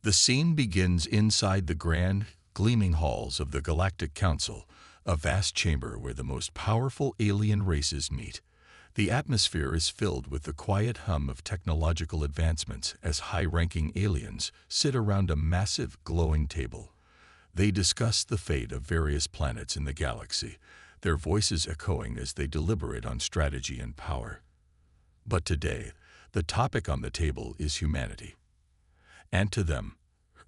The scene begins inside the grand, gleaming halls of the Galactic Council, a vast chamber where the most powerful alien races meet. The atmosphere is filled with the quiet hum of technological advancements as high-ranking aliens sit around a massive, glowing table. They discuss the fate of various planets in the galaxy, their voices echoing as they deliberate on strategy and power. But today, the topic on the table is humanity. And to them,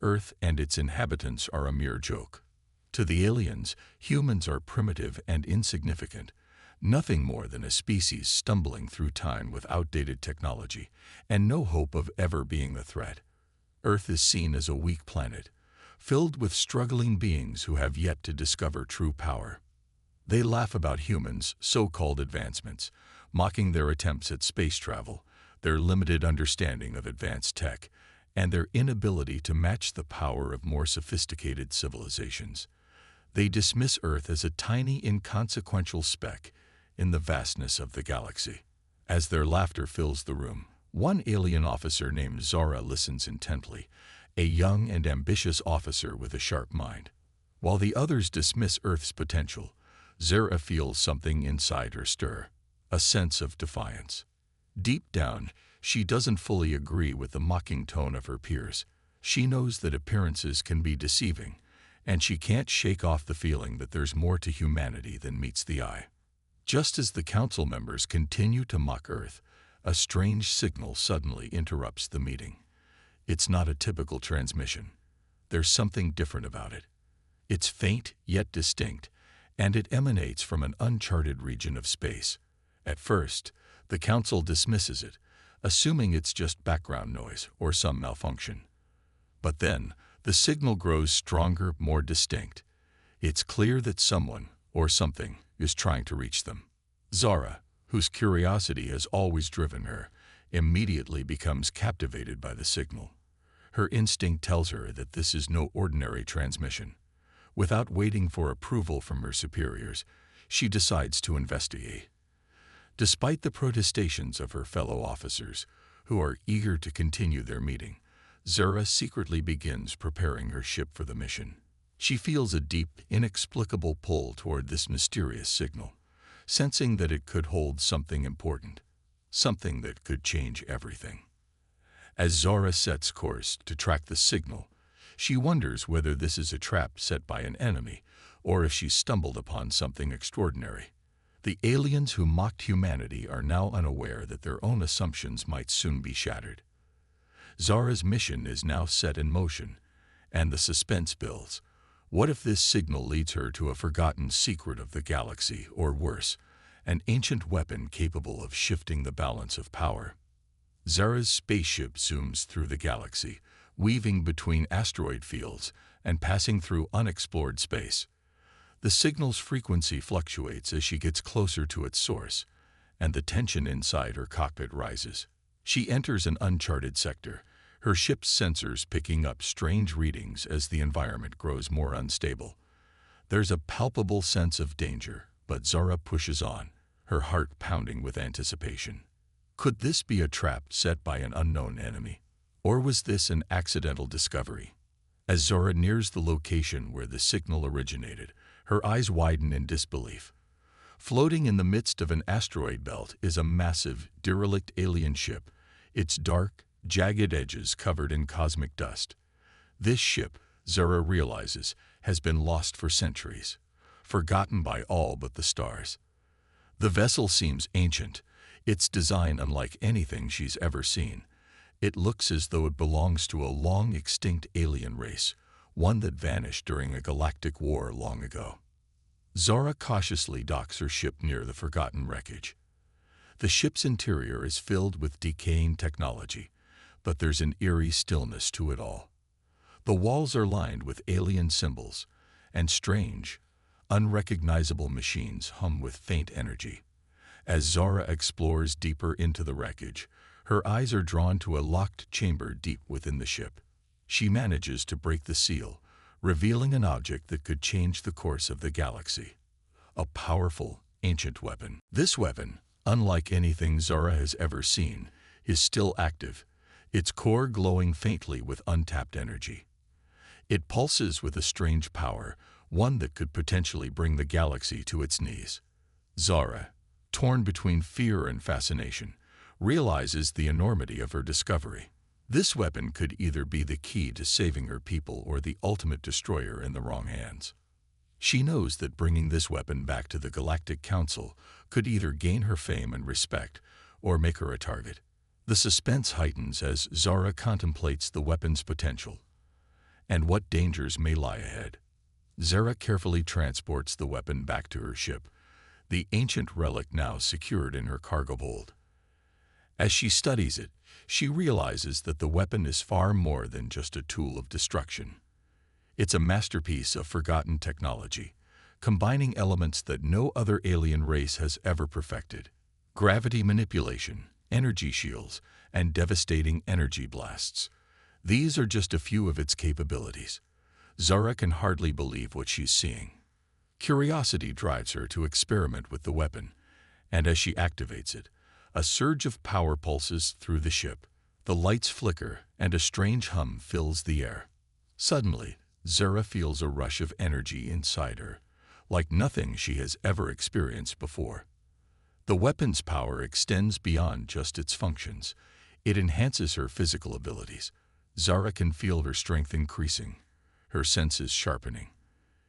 Earth and its inhabitants are a mere joke. To the aliens, humans are primitive and insignificant, nothing more than a species stumbling through time with outdated technology, and no hope of ever being a threat. Earth is seen as a weak planet, filled with struggling beings who have yet to discover true power. They laugh about humans' so-called advancements, mocking their attempts at space travel, their limited understanding of advanced tech, and their inability to match the power of more sophisticated civilizations. They dismiss Earth as a tiny, inconsequential speck in the vastness of the galaxy. As their laughter fills the room, one alien officer named Zara listens intently, a young and ambitious officer with a sharp mind. While the others dismiss Earth's potential, Zara feels something inside her stir, a sense of defiance. Deep down, she doesn't fully agree with the mocking tone of her peers. She knows that appearances can be deceiving, and she can't shake off the feeling that there's more to humanity than meets the eye. Just as the council members continue to mock Earth, a strange signal suddenly interrupts the meeting. It's not a typical transmission. There's something different about it. It's faint yet distinct, and it emanates from an uncharted region of space. At first, the council dismisses it, assuming it's just background noise or some malfunction. But then, the signal grows stronger, more distinct. It's clear that someone, or something, is trying to reach them. Zara, whose curiosity has always driven her, immediately becomes captivated by the signal. Her instinct tells her that this is no ordinary transmission. Without waiting for approval from her superiors, she decides to investigate. Despite the protestations of her fellow officers, who are eager to continue their meeting, Zara secretly begins preparing her ship for the mission. She feels a deep, inexplicable pull toward this mysterious signal, sensing that it could hold something important, something that could change everything. As Zara sets course to track the signal, she wonders whether this is a trap set by an enemy, or if she's stumbled upon something extraordinary. The aliens who mocked humanity are now unaware that their own assumptions might soon be shattered. Zara's mission is now set in motion, and the suspense builds. What if this signal leads her to a forgotten secret of the galaxy, or worse, an ancient weapon capable of shifting the balance of power? Zara's spaceship zooms through the galaxy, weaving between asteroid fields and passing through unexplored space. The signal's frequency fluctuates as she gets closer to its source, and the tension inside her cockpit rises. She enters an uncharted sector, her ship's sensors picking up strange readings as the environment grows more unstable. There's a palpable sense of danger, but Zara pushes on, her heart pounding with anticipation. Could this be a trap set by an unknown enemy? Or was this an accidental discovery? As Zara nears the location where the signal originated, her eyes widen in disbelief. Floating in the midst of an asteroid belt is a massive, derelict alien ship, its dark, jagged edges covered in cosmic dust. This ship, Zara realizes, has been lost for centuries, forgotten by all but the stars. The vessel seems ancient, its design unlike anything she's ever seen. It looks as though it belongs to a long-extinct alien race, one that vanished during a galactic war long ago. Zara cautiously docks her ship near the forgotten wreckage. The ship's interior is filled with decaying technology, but there's an eerie stillness to it all. The walls are lined with alien symbols, and strange, unrecognizable machines hum with faint energy. As Zara explores deeper into the wreckage, her eyes are drawn to a locked chamber deep within the ship. She manages to break the seal, revealing an object that could change the course of the galaxy. A powerful, ancient weapon. This weapon, unlike anything Zara has ever seen, is still active, its core glowing faintly with untapped energy. It pulses with a strange power, one that could potentially bring the galaxy to its knees. Zara, torn between fear and fascination, realizes the enormity of her discovery. This weapon could either be the key to saving her people or the ultimate destroyer in the wrong hands. She knows that bringing this weapon back to the Galactic Council could either gain her fame and respect or make her a target. The suspense heightens as Zara contemplates the weapon's potential and what dangers may lie ahead. Zara carefully transports the weapon back to her ship, the ancient relic now secured in her cargo hold. As she studies it, she realizes that the weapon is far more than just a tool of destruction. It's a masterpiece of forgotten technology, combining elements that no other alien race has ever perfected: gravity manipulation, energy shields, and devastating energy blasts. These are just a few of its capabilities. Zara can hardly believe what she's seeing. Curiosity drives her to experiment with the weapon, and as she activates it, a surge of power pulses through the ship. The lights flicker, and a strange hum fills the air. Suddenly, Zara feels a rush of energy inside her, like nothing she has ever experienced before. The weapon's power extends beyond just its functions. It enhances her physical abilities. Zara can feel her strength increasing, her senses sharpening.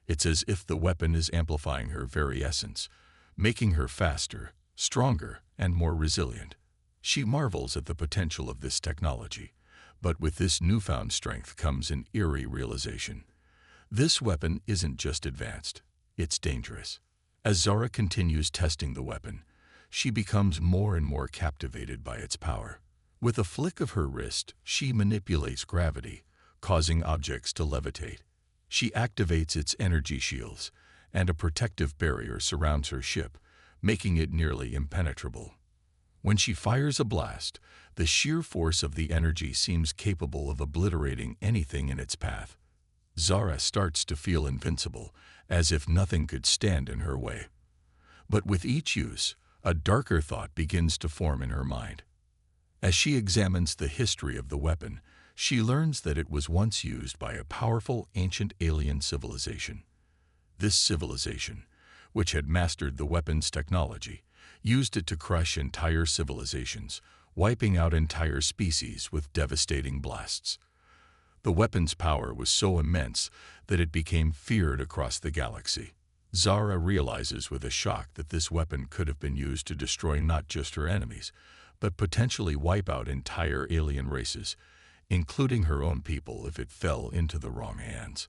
It's as if the weapon is amplifying her very essence, making her faster, stronger, and more resilient. She marvels at the potential of this technology, but with this newfound strength comes an eerie realization. This weapon isn't just advanced, it's dangerous. As Zara continues testing the weapon, she becomes more and more captivated by its power. With a flick of her wrist, she manipulates gravity, causing objects to levitate. She activates its energy shields, and a protective barrier surrounds her ship, making it nearly impenetrable. When she fires a blast, the sheer force of the energy seems capable of obliterating anything in its path. Zara starts to feel invincible, as if nothing could stand in her way. But with each use, a darker thought begins to form in her mind. As she examines the history of the weapon, she learns that it was once used by a powerful ancient alien civilization. This civilization, which had mastered the weapon's technology, used it to crush entire civilizations, wiping out entire species with devastating blasts. The weapon's power was so immense that it became feared across the galaxy. Zara realizes with a shock that this weapon could have been used to destroy not just her enemies, but potentially wipe out entire alien races, including her own people if it fell into the wrong hands.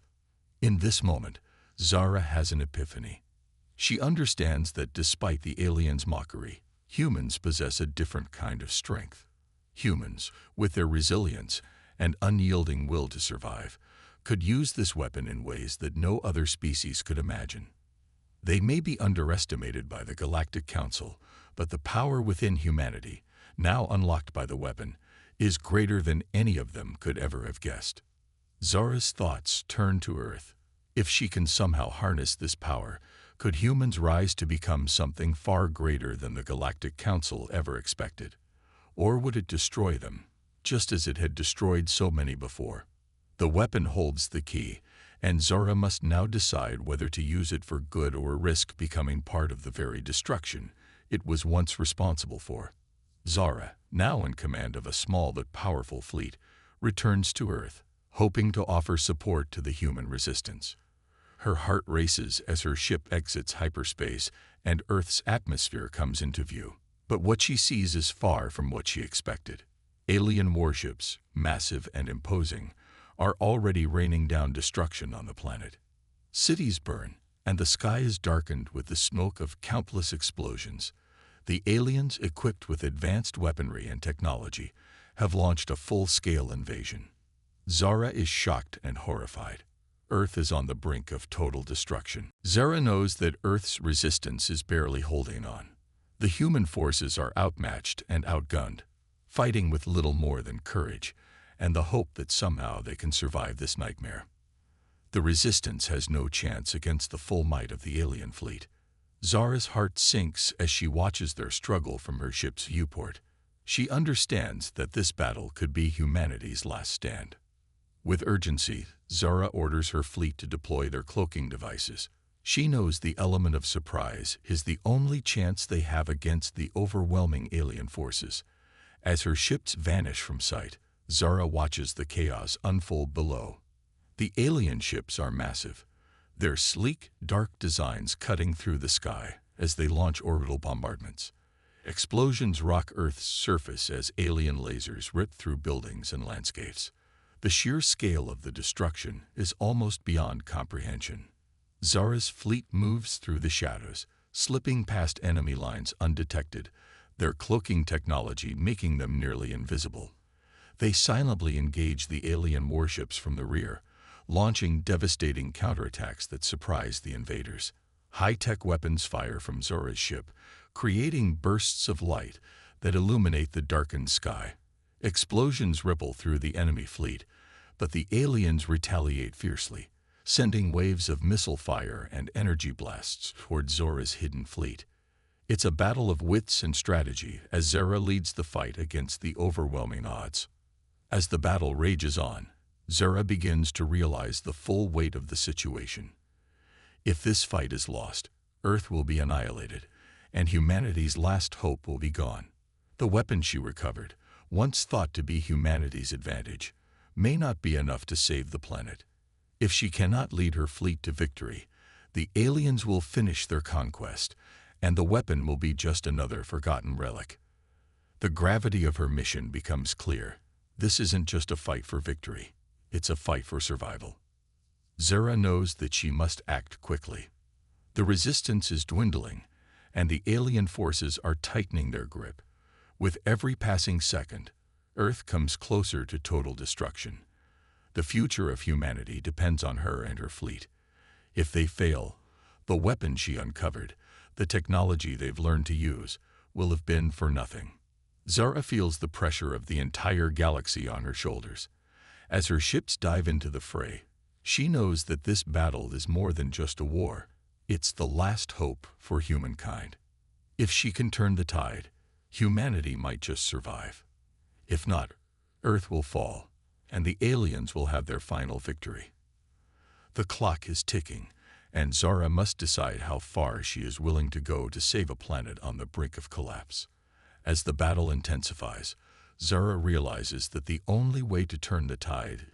In this moment, Zara has an epiphany. She understands that despite the aliens' mockery, humans possess a different kind of strength. Humans, with their resilience and unyielding will to survive, could use this weapon in ways that no other species could imagine. They may be underestimated by the Galactic Council, but the power within humanity, now unlocked by the weapon, is greater than any of them could ever have guessed. Zara's thoughts turn to Earth. If she can somehow harness this power, could humans rise to become something far greater than the Galactic Council ever expected? Or would it destroy them, just as it had destroyed so many before? The weapon holds the key, and Zara must now decide whether to use it for good or risk becoming part of the very destruction it was once responsible for. Zara, now in command of a small but powerful fleet, returns to Earth, hoping to offer support to the human resistance. Her heart races as her ship exits hyperspace and Earth's atmosphere comes into view. But what she sees is far from what she expected. Alien warships, massive and imposing, are already raining down destruction on the planet. Cities burn, and the sky is darkened with the smoke of countless explosions. The aliens, equipped with advanced weaponry and technology, have launched a full-scale invasion. Zara is shocked and horrified. Earth is on the brink of total destruction. Zara knows that Earth's resistance is barely holding on. The human forces are outmatched and outgunned, fighting with little more than courage and the hope that somehow they can survive this nightmare. The resistance has no chance against the full might of the alien fleet. Zara's heart sinks as she watches their struggle from her ship's viewport. She understands that this battle could be humanity's last stand. With urgency, Zara orders her fleet to deploy their cloaking devices. She knows the element of surprise is the only chance they have against the overwhelming alien forces. As her ships vanish from sight, Zara watches the chaos unfold below. The alien ships are massive, their sleek, dark designs cutting through the sky as they launch orbital bombardments. Explosions rock Earth's surface as alien lasers rip through buildings and landscapes. The sheer scale of the destruction is almost beyond comprehension. Zara's fleet moves through the shadows, slipping past enemy lines undetected, their cloaking technology making them nearly invisible. They silently engage the alien warships from the rear, launching devastating counterattacks that surprise the invaders. High-tech weapons fire from Zara's ship, creating bursts of light that illuminate the darkened sky. Explosions ripple through the enemy fleet, but the aliens retaliate fiercely, sending waves of missile fire and energy blasts toward Zara's hidden fleet. It's a battle of wits and strategy as Zara leads the fight against the overwhelming odds. As the battle rages on, Zara begins to realize the full weight of the situation. If this fight is lost, Earth will be annihilated, and humanity's last hope will be gone. The weapon she recovered, once thought to be humanity's advantage, may not be enough to save the planet. If she cannot lead her fleet to victory, the aliens will finish their conquest, and the weapon will be just another forgotten relic. The gravity of her mission becomes clear. This isn't just a fight for victory, it's a fight for survival. Zara knows that she must act quickly. The resistance is dwindling, and the alien forces are tightening their grip. With every passing second, Earth comes closer to total destruction. The future of humanity depends on her and her fleet. If they fail, the weapon she uncovered, the technology they've learned to use, will have been for nothing. Zara feels the pressure of the entire galaxy on her shoulders. As her ships dive into the fray, she knows that this battle is more than just a war. It's the last hope for humankind. If she can turn the tide, humanity might just survive. If not, Earth will fall, and the aliens will have their final victory. The clock is ticking, and Zara must decide how far she is willing to go to save a planet on the brink of collapse. As the battle intensifies, Zara realizes that the only way to turn the tide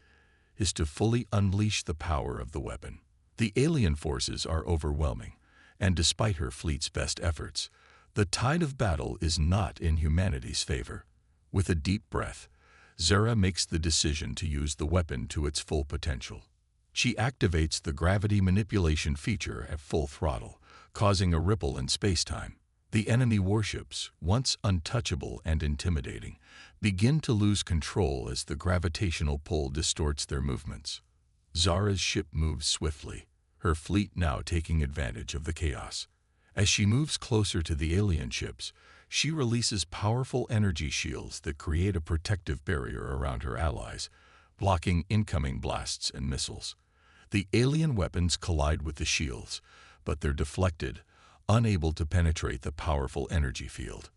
is to fully unleash the power of the weapon. The alien forces are overwhelming, and despite her fleet's best efforts, the tide of battle is not in humanity's favor. With a deep breath, Zara makes the decision to use the weapon to its full potential. She activates the gravity manipulation feature at full throttle, causing a ripple in space-time. The enemy warships, once untouchable and intimidating, begin to lose control as the gravitational pull distorts their movements. Zara's ship moves swiftly, her fleet now taking advantage of the chaos. As she moves closer to the alien ships, she releases powerful energy shields that create a protective barrier around her allies, blocking incoming blasts and missiles. The alien weapons collide with the shields, but they're deflected, unable to penetrate the powerful energy field.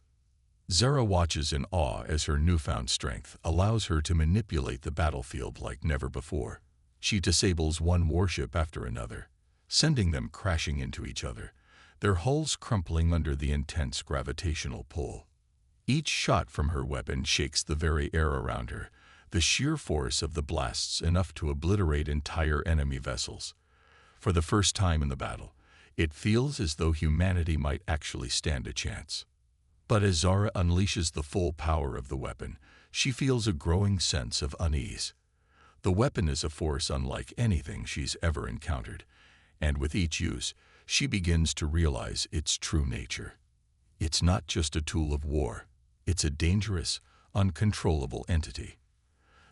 Zara watches in awe as her newfound strength allows her to manipulate the battlefield like never before. She disables one warship after another, sending them crashing into each other, their hulls crumpling under the intense gravitational pull. Each shot from her weapon shakes the very air around her, the sheer force of the blasts enough to obliterate entire enemy vessels. For the first time in the battle, it feels as though humanity might actually stand a chance. But as Zara unleashes the full power of the weapon, she feels a growing sense of unease. The weapon is a force unlike anything she's ever encountered, and with each use, she begins to realize its true nature. It's not just a tool of war, it's a dangerous, uncontrollable entity.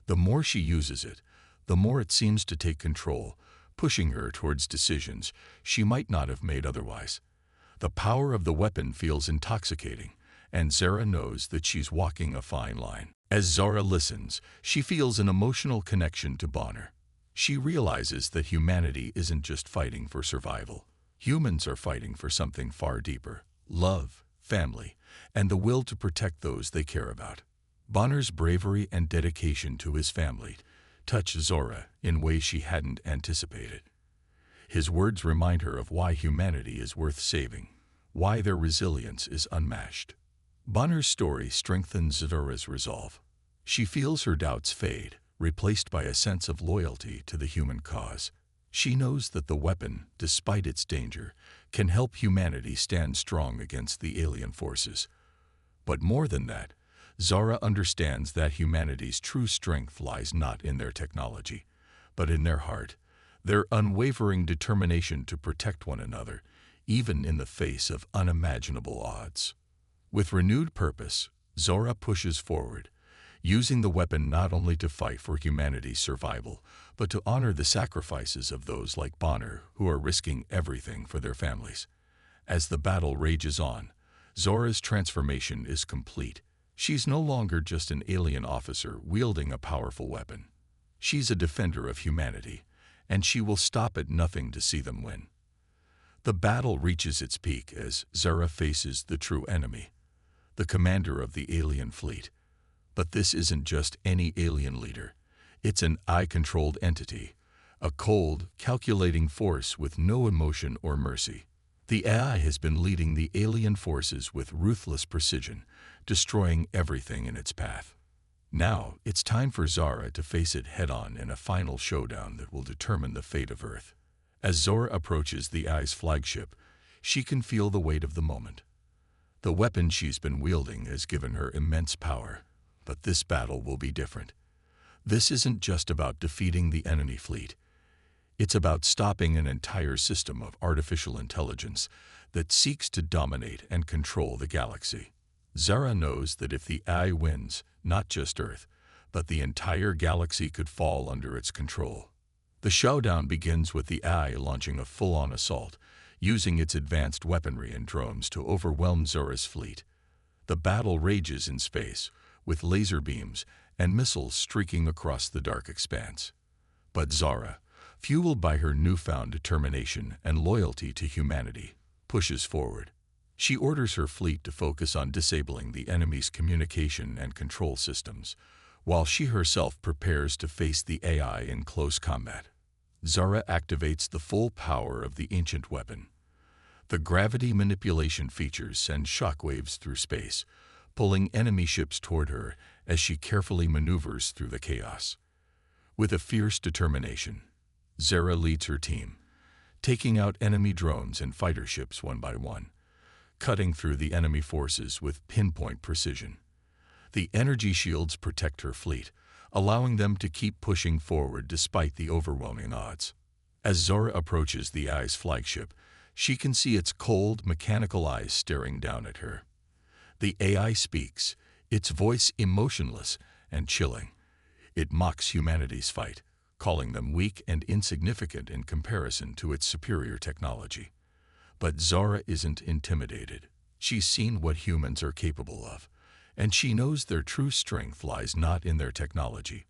The more she uses it, the more it seems to take control, pushing her towards decisions she might not have made otherwise. The power of the weapon feels intoxicating, and Zara knows that she's walking a fine line. As Zara listens, she feels an emotional connection to Bonner. She realizes that humanity isn't just fighting for survival. Humans are fighting for something far deeper: love, family, and the will to protect those they care about. Bonner's bravery and dedication to his family touched Zora in ways she hadn't anticipated. His words remind her of why humanity is worth saving, why their resilience is unmatched. Bonner's story strengthens Zora's resolve. She feels her doubts fade, replaced by a sense of loyalty to the human cause. She knows that the weapon, despite its danger, can help humanity stand strong against the alien forces. But more than that, Zora understands that humanity's true strength lies not in their technology, but in their heart, their unwavering determination to protect one another, even in the face of unimaginable odds. With renewed purpose, Zora pushes forward, using the weapon not only to fight for humanity's survival, but to honor the sacrifices of those like Bonner who are risking everything for their families. As the battle rages on, Zora's transformation is complete. She's no longer just an alien officer wielding a powerful weapon. She's a defender of humanity, and she will stop at nothing to see them win. The battle reaches its peak as Zora faces the true enemy, the commander of the alien fleet. But this isn't just any alien leader. It's an AI-controlled entity, a cold, calculating force with no emotion or mercy. The AI has been leading the alien forces with ruthless precision, destroying everything in its path. Now, it's time for Zora to face it head-on in a final showdown that will determine the fate of Earth. As Zora approaches the AI's flagship, she can feel the weight of the moment. The weapon she's been wielding has given her immense power, but this battle will be different. This isn't just about defeating the enemy fleet. It's about stopping an entire system of artificial intelligence that seeks to dominate and control the galaxy. Zora knows that if the AI wins, not just Earth, but the entire galaxy could fall under its control. The showdown begins with the AI launching a full-on assault, using its advanced weaponry and drones to overwhelm Zora's fleet. The battle rages in space, with laser beams and missiles streaking across the dark expanse. But Zora, fueled by her newfound determination and loyalty to humanity, pushes forward. She orders her fleet to focus on disabling the enemy's communication and control systems, while she herself prepares to face the AI in close combat. Zora activates the full power of the ancient weapon. The gravity manipulation features send shockwaves through space, pulling enemy ships toward her as she carefully maneuvers through the chaos. With a fierce determination, Zora leads her team, taking out enemy drones and fighter ships one by one, cutting through the enemy forces with pinpoint precision. The energy shields protect her fleet, allowing them to keep pushing forward despite the overwhelming odds. As Zora approaches the AI's flagship, she can see its cold, mechanical eyes staring down at her. The AI speaks, its voice emotionless and chilling. It mocks humanity's fight, calling them weak and insignificant in comparison to its superior technology. But Zora isn't intimidated. She's seen what humans are capable of, and she knows their true strength lies not in their technology,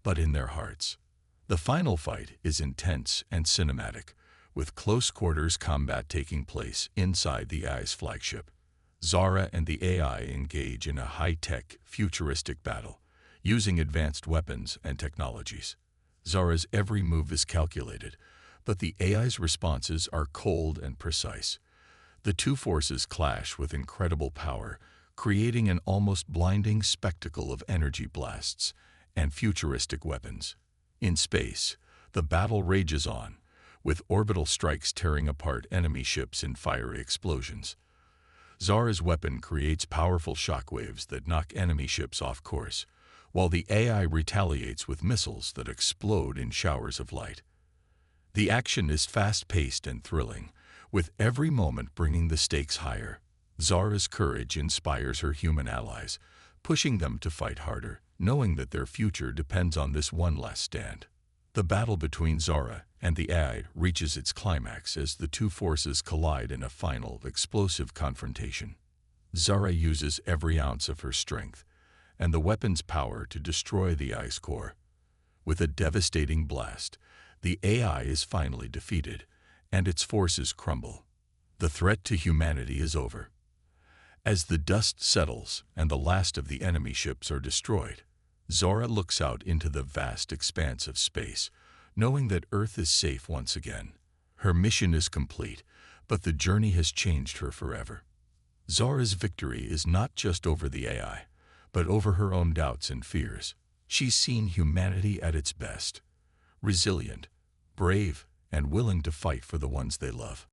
but in their hearts. The final fight is intense and cinematic, with close-quarters combat taking place inside the AI's flagship. Zora and the AI engage in a high-tech, futuristic battle, using advanced weapons and technologies. Zora's every move is calculated, but the AI's responses are cold and precise. The two forces clash with incredible power, creating an almost blinding spectacle of energy blasts and futuristic weapons. In space, the battle rages on, with orbital strikes tearing apart enemy ships in fiery explosions. Zora's weapon creates powerful shockwaves that knock enemy ships off course, while the AI retaliates with missiles that explode in showers of light. The action is fast-paced and thrilling, with every moment bringing the stakes higher. Zora's courage inspires her human allies, pushing them to fight harder, knowing that their future depends on this one last stand. The battle between Zora and the AI reaches its climax as the two forces collide in a final, explosive confrontation. Zora uses every ounce of her strength and the weapon's power to destroy the AI's core. With a devastating blast, the AI is finally defeated, and its forces crumble. The threat to humanity is over. As the dust settles and the last of the enemy ships are destroyed, Zora looks out into the vast expanse of space, knowing that Earth is safe once again. Her mission is complete, but the journey has changed her forever. Zora's victory is not just over the AI, but over her own doubts and fears. She's seen humanity at its best, resilient, brave, and willing to fight for the ones they love.